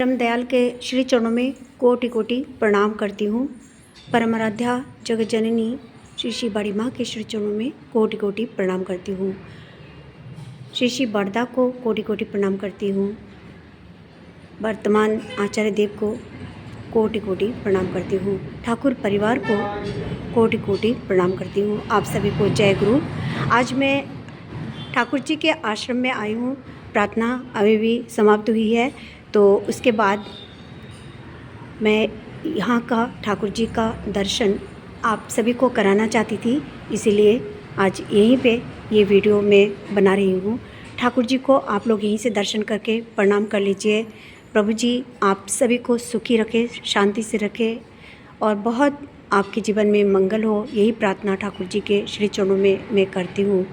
परम दयाल के श्री चरणों में कोटि कोटि प्रणाम करती हूँ। परमाराध्या जगत जननी श्री श्री बड़ी माँ के श्री चरणों में कोटि कोटि प्रणाम करती हूँ। श्री श्री बड़दा को कोटि कोटि प्रणाम करती हूँ। वर्तमान आचार्य देव को कोटि कोटि प्रणाम करती हूँ। ठाकुर परिवार को कोटि कोटि प्रणाम करती हूँ। आप सभी को जय गुरु। आज मैं ठाकुर जी के आश्रम में आई हूँ। प्रार्थना अभी भी समाप्त हुई है, तो उसके बाद मैं यहाँ का ठाकुर जी का दर्शन आप सभी को कराना चाहती थी, इसीलिए आज यहीं पे ये वीडियो मैं बना रही हूँ। ठाकुर जी को आप लोग यहीं से दर्शन करके प्रणाम कर लीजिए। प्रभु जी आप सभी को सुखी रखे, शांति से रखे और बहुत आपके जीवन में मंगल हो, यही प्रार्थना ठाकुर जी के श्री चरणों में मैं करती हूँ।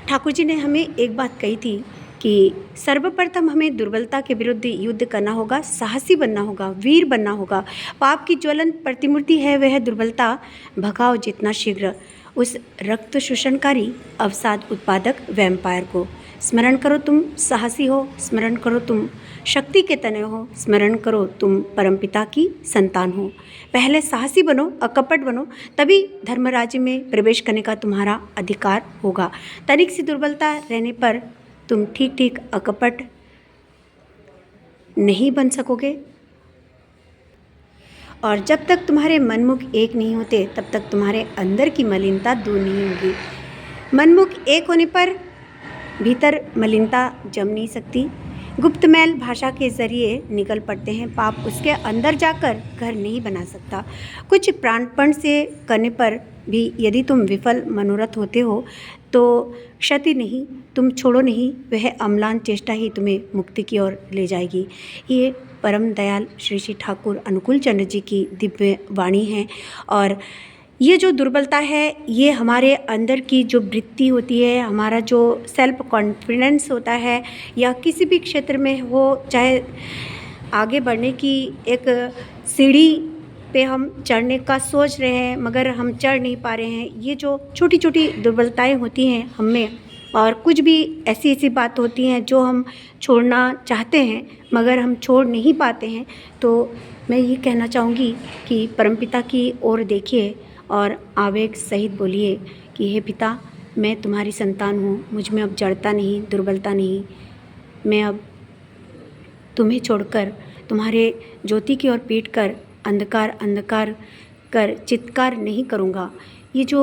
ठाकुर जी ने हमें एक बात कही थी कि सर्वप्रथम हमें दुर्बलता के विरुद्ध युद्ध करना होगा, साहसी बनना होगा, वीर बनना होगा। पाप की ज्वलंत प्रतिमूर्ति है वह दुर्बलता, भगाओ जितना शीघ्र उस रक्त शोषणकारी अवसाद उत्पादक वैम्पायर को। स्मरण करो तुम साहसी हो, स्मरण करो तुम शक्ति के तनय हो, स्मरण करो तुम परमपिता की संतान हो। पहले साहसी बनो, अकपट बनो, तभी धर्मराज्य में प्रवेश करने का तुम्हारा अधिकार होगा। तनिक सी दुर्बलता रहने पर तुम ठीक ठीक अकपट नहीं बन सकोगे, और जब तक तुम्हारे मनमुख एक नहीं होते तब तक तुम्हारे अंदर की मलिनता दूर नहीं होगी। मनमुख एक होने पर भीतर मलिनता जम नहीं सकती। गुप्त मैल भाषा के जरिए निकल पड़ते हैं, पाप उसके अंदर जाकर घर नहीं बना सकता। कुछ प्राणपण से करने पर भी यदि तुम विफल मनोरथ होते हो तो क्षति नहीं, तुम छोड़ो नहीं, वह अम्लान चेष्टा ही तुम्हें मुक्ति की ओर ले जाएगी। ये परम दयाल श्री श्री ठाकुर अनुकूल चंद्र जी की दिव्य वाणी है। और ये जो दुर्बलता है, ये हमारे अंदर की जो वृत्ति होती है, हमारा जो सेल्फ कॉन्फिडेंस होता है, या किसी भी क्षेत्र में हो, चाहे आगे बढ़ने की एक सीढ़ी पे हम चढ़ने का सोच रहे हैं मगर हम चढ़ नहीं पा रहे हैं, ये जो छोटी छोटी दुर्बलताएं होती हैं हम में, और कुछ भी ऐसी ऐसी बात होती हैं जो हम छोड़ना चाहते हैं मगर हम छोड़ नहीं पाते हैं, तो मैं ये कहना चाहूँगी कि परमपिता की ओर देखिए और आवेग सहित बोलिए कि हे पिता, मैं तुम्हारी संतान हूँ, मुझ में अब जड़ता नहीं, दुर्बलता नहीं। मैं अब तुम्हें छोड़कर तुम्हारे ज्योति की ओर पीट कर अंधकार अंधकार कर चित्कार नहीं करूँगा। ये जो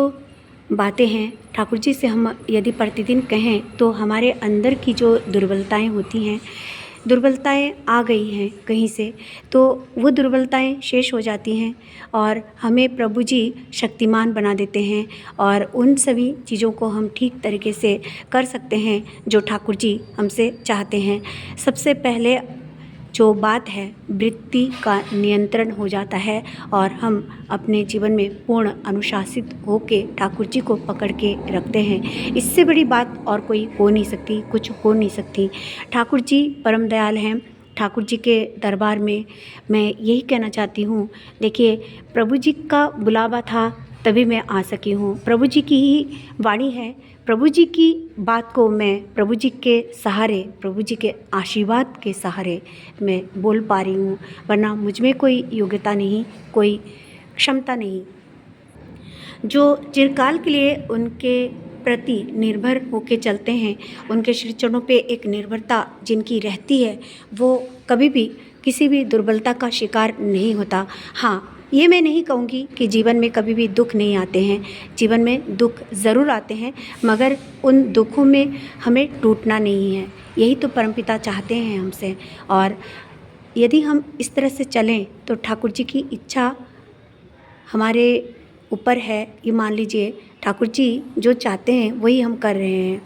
बातें हैं ठाकुर जी से हम यदि प्रतिदिन कहें तो हमारे अंदर की जो दुर्बलताएं होती हैं, दुर्बलताएं आ गई हैं कहीं से, तो वो दुर्बलताएं शेष हो जाती हैं और हमें प्रभु जी शक्तिमान बना देते हैं, और उन सभी चीज़ों को हम ठीक तरीके से कर सकते हैं जो ठाकुर जी हमसे चाहते हैं। सबसे पहले जो बात है, वृत्ति का नियंत्रण हो जाता है और हम अपने जीवन में पूर्ण अनुशासित होके ठाकुर जी को पकड़ के रखते हैं। इससे बड़ी बात और कोई हो नहीं सकती, कुछ हो नहीं सकती। ठाकुर जी परम दयाल हैं। ठाकुर जी के दरबार में मैं यही कहना चाहती हूँ, देखिए प्रभु जी का बुलावा था तभी मैं आ सकी हूँ। प्रभु जी की ही वाणी है, प्रभु जी की बात को मैं प्रभु जी के सहारे, प्रभु जी के आशीर्वाद के सहारे मैं बोल पा रही हूँ, वरना मुझ में कोई योग्यता नहीं, कोई क्षमता नहीं। जो चिरकाल के लिए उनके प्रति निर्भर होके चलते हैं, उनके श्री चरणों पे एक निर्भरता जिनकी रहती है, वो कभी भी किसी भी दुर्बलता का शिकार नहीं होता। हाँ, ये मैं नहीं कहूँगी कि जीवन में कभी भी दुख नहीं आते हैं, जीवन में दुख ज़रूर आते हैं, मगर उन दुखों में हमें टूटना नहीं है। यही तो परमपिता चाहते हैं हमसे, और यदि हम इस तरह से चलें तो ठाकुर जी की इच्छा हमारे ऊपर है। ये मान लीजिए ठाकुर जी जो चाहते हैं वही हम कर रहे हैं।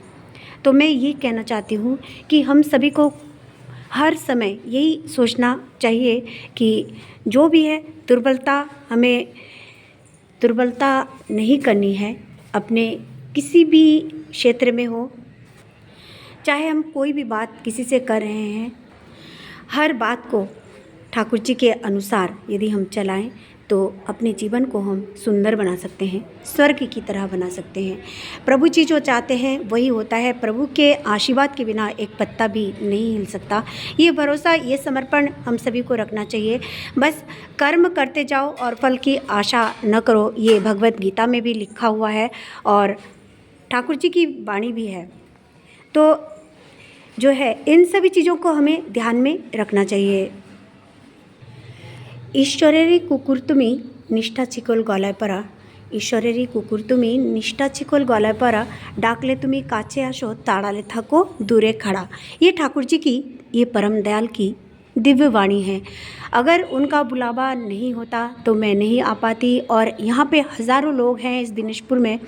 तो मैं ये कहना चाहती हूँ कि हम सभी को हर समय यही सोचना चाहिए कि जो भी है दुर्बलता, हमें दुर्बलता नहीं करनी है। अपने किसी भी क्षेत्र में हो, चाहे हम कोई भी बात किसी से कर रहे हैं, हर बात को ठाकुर जी के अनुसार यदि हम चलाएं तो अपने जीवन को हम सुंदर बना सकते हैं, स्वर्ग की तरह बना सकते हैं। प्रभु जी जो चाहते हैं वही होता है। प्रभु के आशीर्वाद के बिना एक पत्ता भी नहीं हिल सकता। ये भरोसा, ये समर्पण हम सभी को रखना चाहिए। बस कर्म करते जाओ और फल की आशा न करो, ये भगवत गीता में भी लिखा हुआ है और ठाकुर जी की वाणी भी है। तो जो है इन सभी चीज़ों को हमें ध्यान में रखना चाहिए। ईश्वरेरी कुकुर निष्ठा चिकोल गलाय परा, ईश्वरेरी कुकुर निष्ठा चिकोल गलाय परा, डाकले तुम्हें काचे आसो ताड़ाले थको दूरे खड़ा। ये ठाकुर जी की, ये परम दयाल की दिव्य वाणी है। अगर उनका बुलावा नहीं होता तो मैं नहीं आ पाती, और यहाँ पे हज़ारों लोग हैं इस दिनेशपुर में,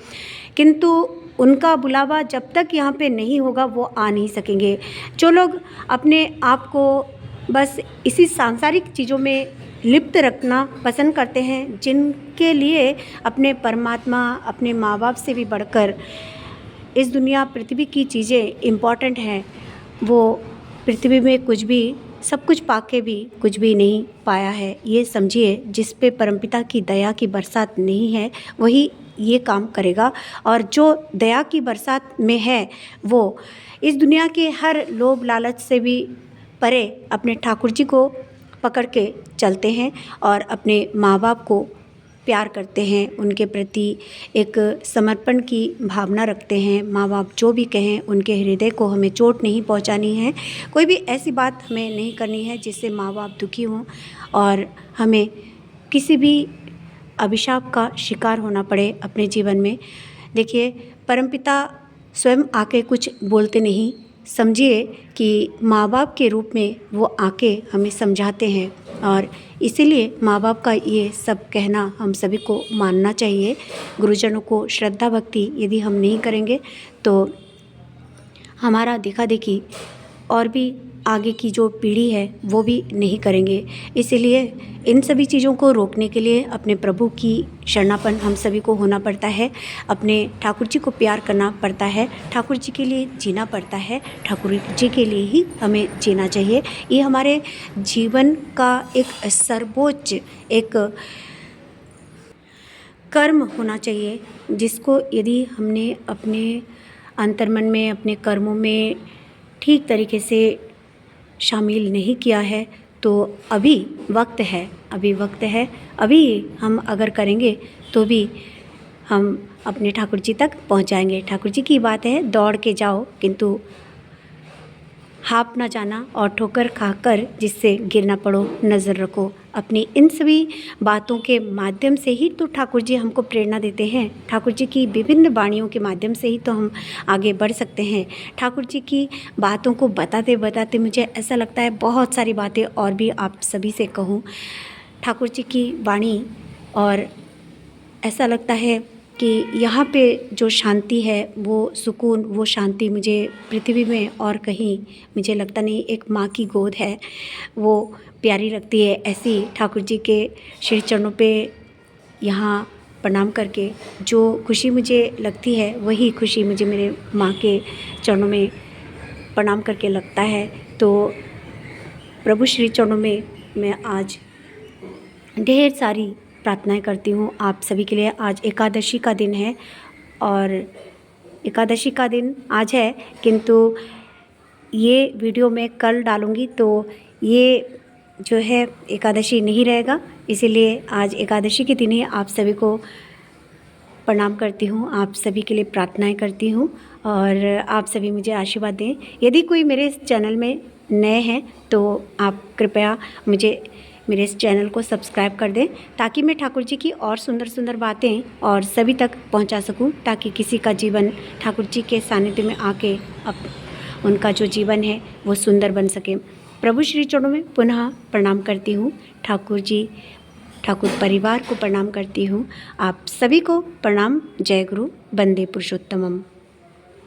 किंतु उनका बुलावा जब तक यहाँ पे नहीं होगा वो आ नहीं सकेंगे। जो लोग अपने आप को बस इसी सांसारिक चीज़ों में लिप्त रखना पसंद करते हैं, जिनके लिए अपने परमात्मा, अपने माँ बाप से भी बढ़कर इस दुनिया पृथ्वी की चीज़ें इम्पॉर्टेंट हैं, वो पृथ्वी में कुछ भी, सब कुछ पाके भी कुछ भी नहीं पाया है। ये समझिए, जिस पे परमपिता की दया की बरसात नहीं है वही ये काम करेगा, और जो दया की बरसात में है वो इस दुनिया के हर लोभ लालच से भी परे अपने ठाकुर जी को पकड़ के चलते हैं और अपने माँ बाप को प्यार करते हैं, उनके प्रति एक समर्पण की भावना रखते हैं। माँ बाप जो भी कहें उनके हृदय को हमें चोट नहीं पहुंचानी है, कोई भी ऐसी बात हमें नहीं करनी है जिससे माँ बाप दुखी हों और हमें किसी भी अभिशाप का शिकार होना पड़े अपने जीवन में। देखिए, परमपिता स्वयं आके कुछ बोलते नहीं, समझिए कि माँ बाप के रूप में वो आके हमें समझाते हैं, और इसीलिए माँ बाप का ये सब कहना हम सभी को मानना चाहिए। गुरुजनों को श्रद्धा भक्ति यदि हम नहीं करेंगे तो हमारा देखा देखी और भी आगे की जो पीढ़ी है वो भी नहीं करेंगे। इसीलिए इन सभी चीज़ों को रोकने के लिए अपने प्रभु की शरणापन्न हम सभी को होना पड़ता है, अपने ठाकुर जी को प्यार करना पड़ता है, ठाकुर जी के लिए जीना पड़ता है, ठाकुर जी के लिए ही हमें जीना चाहिए। ये हमारे जीवन का एक सर्वोच्च एक कर्म होना चाहिए, जिसको यदि हमने अपने अंतर्मन में, अपने कर्मों में ठीक तरीके से शामिल नहीं किया है तो अभी वक्त है, अभी वक्त है। अभी हम अगर करेंगे तो भी हम अपने ठाकुर जी तक पहुंच जाएंगे। ठाकुर जी की बात है, दौड़ के जाओ किंतु हाफ ना जाना, और ठोकर खाकर जिससे गिर ना पड़ो नज़र रखो। अपनी इन सभी बातों के माध्यम से ही तो ठाकुर जी हमको प्रेरणा देते हैं। ठाकुर जी की विभिन्न वाणियों के माध्यम से ही तो हम आगे बढ़ सकते हैं। ठाकुर जी की बातों को बताते बताते मुझे ऐसा लगता है बहुत सारी बातें और भी आप सभी से कहूँ ठाकुर जी की वाणी, और ऐसा लगता है कि यहाँ पे जो शांति है, वो सुकून, वो शांति मुझे पृथ्वी में और कहीं मुझे लगता नहीं। एक माँ की गोद है, वो प्यारी लगती है। ऐसी ठाकुर जी के श्री चरणों पे यहाँ प्रणाम करके जो खुशी मुझे लगती है, वही खुशी मुझे मेरे माँ के चरणों में प्रणाम करके लगता है। तो प्रभु श्री चरणों में मैं आज ढेर सारी प्रार्थनाएं करती हूँ आप सभी के लिए। आज एकादशी का दिन है, और एकादशी का दिन आज है, किंतु ये वीडियो मैं कल डालूँगी तो ये जो है एकादशी नहीं रहेगा। इसीलिए आज एकादशी के दिन ही आप सभी को प्रणाम करती हूँ, आप सभी के लिए प्रार्थनाएं करती हूँ, और आप सभी मुझे आशीर्वाद दें। यदि कोई मेरे इस चैनल में नए हैं तो आप कृपया मुझे मेरे इस चैनल को सब्सक्राइब कर दें, ताकि मैं ठाकुर जी की और सुंदर सुंदर बातें और सभी तक पहुंचा सकूं, ताकि किसी का जीवन ठाकुर जी के सानिध्य में आके उनका जो जीवन है वो सुंदर बन सके। प्रभु श्री चरणों में पुनः प्रणाम करती हूँ। ठाकुर जी, ठाकुर परिवार को प्रणाम करती हूँ। आप सभी को प्रणाम। जय गुरु, वंदे पुरुषोत्तमम।